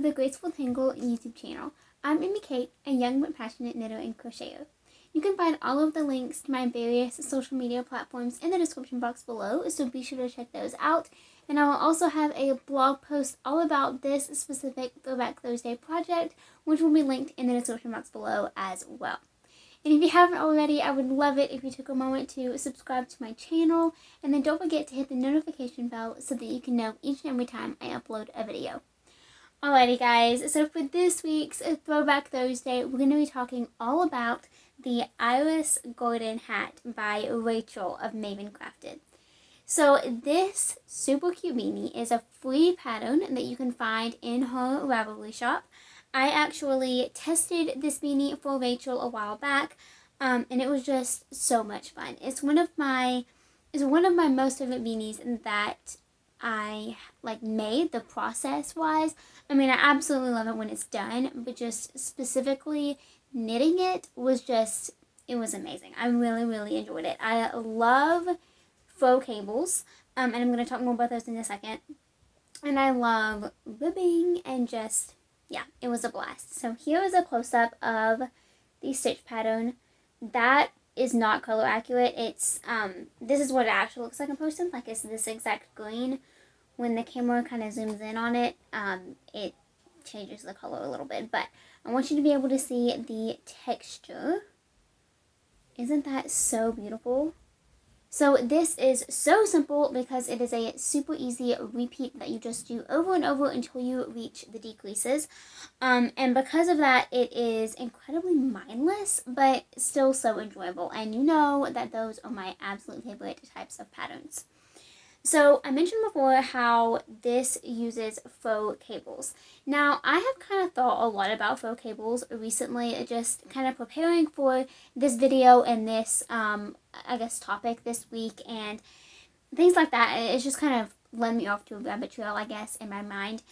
the Graceful Tangle YouTube channel. I'm Amy Kate, a young but passionate knitter and crocheter. You can find all of the links to my various social media platforms in the description box below, so be sure to check those out. And I will also have a blog post all about this specific Throwback Thursday project, which will be linked in the description box below as well. And if you haven't already, I would love it if you took a moment to subscribe to my channel, and then don't forget to hit the notification bell so that you can know each and every time I upload a video. Alrighty guys, so for this week's Throwback Thursday, we're going to be talking all about the Iris Golden Hat by Rachel of Maven Crafted. So this super cute beanie is a free pattern that you can find in her Ravelry shop. I actually tested this beanie for Rachel a while back, and it was just so much fun. It's one of my most favorite beanies that I made, the process wise. I mean, I absolutely love it when it's done, but just specifically knitting it was amazing. I really enjoyed it. I love faux cables, and I'm going to talk more about those in a second. And I love ribbing and just, yeah, it was a blast. So here is a close-up of the stitch pattern. That is not color accurate. It's, this is what it actually looks like in person. Like, it's this exact green. When the camera kind of zooms in on it, it changes the color a little bit. But I want you to be able to see the texture. Isn't that so beautiful? So this is so simple because it is a super easy repeat that you just do over and over until you reach the decreases. And because of that, it is incredibly mindless, but still so enjoyable. And you know that those are my absolute favorite types of patterns. So I mentioned before how this uses faux cables. Now, I have kind of thought a lot about faux cables recently, just kind of preparing for this video and this, I guess, topic this week and things like that. It's just kind of led me off to a rabbit trail, I guess, in my mind.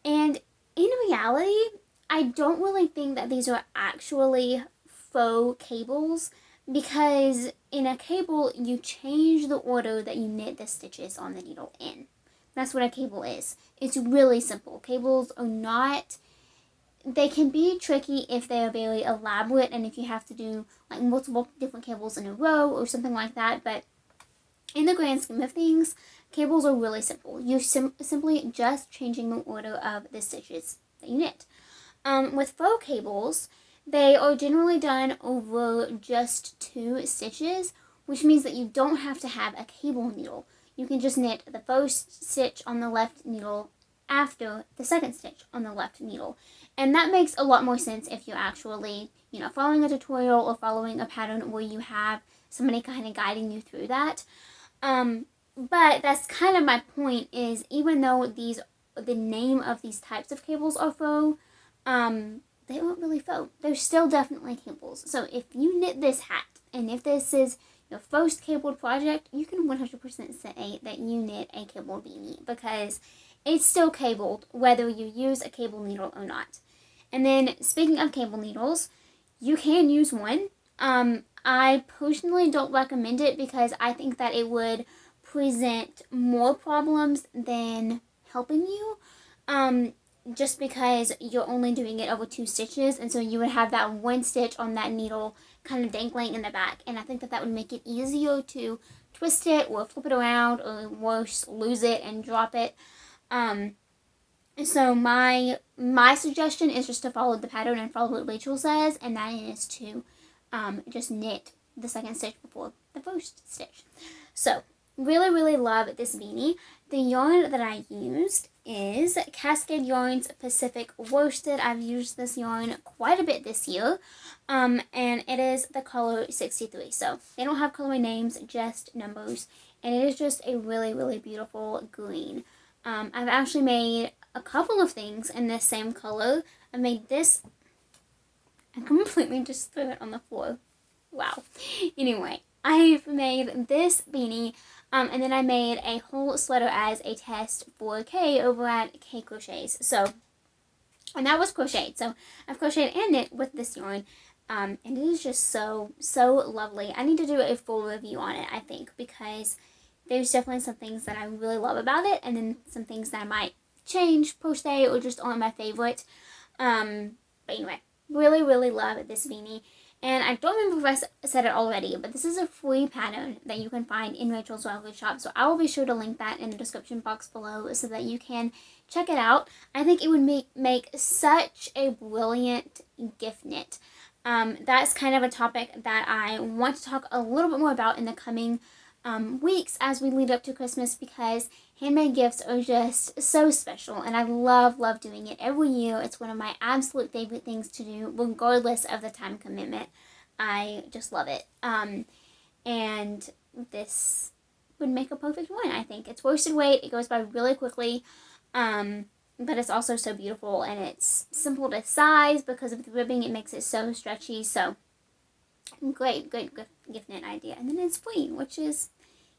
And in reality, I don't really think that these are actually faux cables, because in a cable, you change the order that you knit the stitches on the needle in. That's what a cable is. It's really simple. Cables are not, they can be tricky if they are very elaborate and if you have to do like multiple different cables in a row or something like that. But in the grand scheme of things, cables are really simple. You're simply just changing the order of the stitches that you knit. With faux cables, they are generally done over just 2 stitches, which means that you don't have to have a cable needle. You can just knit the first stitch on the left needle after the second stitch on the left needle. And that makes a lot more sense if you're actually, following a tutorial or following a pattern where you have somebody kind of guiding you through that. But that's kind of my point, is even though the name of these types of cables are faux, they aren't really faux. They're still definitely cables. So if you knit this hat, and if this is your first cabled project, you can 100% say that you knit a cabled beanie, because it's still cabled whether you use a cable needle or not. And then speaking of cable needles, you can use one. I personally don't recommend it because I think that it would present more problems than helping you. Just because you're only doing it over 2 stitches, and so you would have that one stitch on that needle kind of dangling in the back, and I think that would make it easier to twist it or flip it around, or worse, lose it and drop it. So my suggestion is just to follow the pattern and follow what Rachel says, and that is to just knit the second stitch before the first stitch. So really love this beanie. The yarn that I used is Cascade Yarns Pacific Worsted. I've used this yarn quite a bit this year, and it is the color 63. So they don't have colorway names, just numbers, and it is just a really beautiful green. I've actually made a couple of things in this same color. I made this, I completely just threw it on the floor. Wow. Anyway, I've made this beanie, and then I made a whole sweater as a test for Kay over at K Crochets. So, and that was crocheted. So I've crocheted and knit with this yarn, and it is just so lovely. I need to do a full review on it, I think, because there's definitely some things that I really love about it, and then some things that I might change per se, or just aren't my favorite. But anyway, really, really love this beanie. And I don't remember if I said it already, but this is a free pattern that you can find in Rachel's Ravelry shop. So I will be sure to link that in the description box below so that you can check it out. I think it would make such a brilliant gift knit. That's kind of a topic that I want to talk a little bit more about in the coming weeks as we lead up to Christmas, because handmade gifts are just so special, and I love doing it every year. It's one of my absolute favorite things to do, regardless of the time commitment. I just love it. And this would make a perfect one, I think. It's worsted weight, it goes by really quickly, but it's also so beautiful, and it's simple to size because of the ribbing. It makes it so stretchy, so great gift knit idea. And then it's free, which is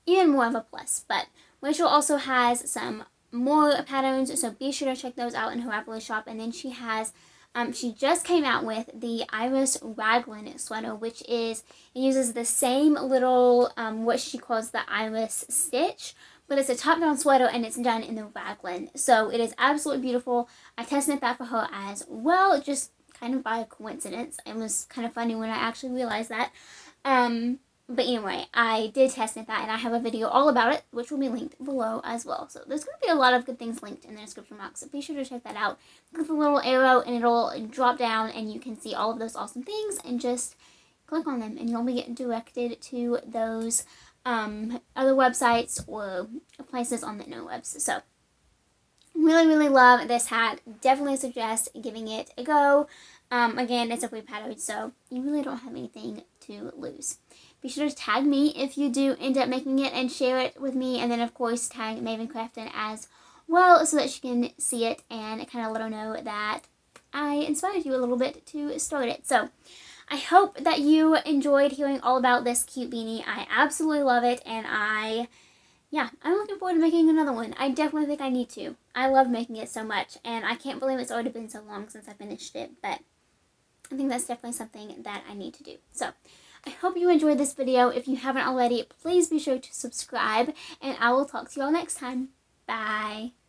even more of a plus. But Rachel also has some more patterns, so be sure to check those out in her Ravelry shop. And then she has, she just came out with the Iris Raglan sweater, which is, it uses the same little, what she calls the Iris stitch, but it's a top-down sweater and it's done in the raglan. So it is absolutely beautiful. I test knit that for her as well, just kind of by a coincidence. It was kind of funny when I actually realized that. But anyway, I did test knit that, and I have a video all about it, which will be linked below as well. So there's going to be a lot of good things linked in the description box, so be sure to check that out. Click the little arrow, and it'll drop down, and you can see all of those awesome things, and just click on them, and you'll be getting directed to those other websites or places on the interwebs. So really love this hat. Definitely suggest giving it a go. Again, it's a free pattern, so you really don't have anything to lose. Be sure to tag me if you do end up making it, and share it with me, and then of course tag Maven Crafton as well so that she can see it and kind of let her know that I inspired you a little bit to start it. So I hope that you enjoyed hearing all about this cute beanie. I absolutely love it, and I'm looking forward to making another one. I definitely think I need to. I love making it so much, and I can't believe it's already been so long since I finished it, but I think that's definitely something that I need to do. So I hope you enjoyed this video. If you haven't already, please be sure to subscribe, and I will talk to you all next time. Bye.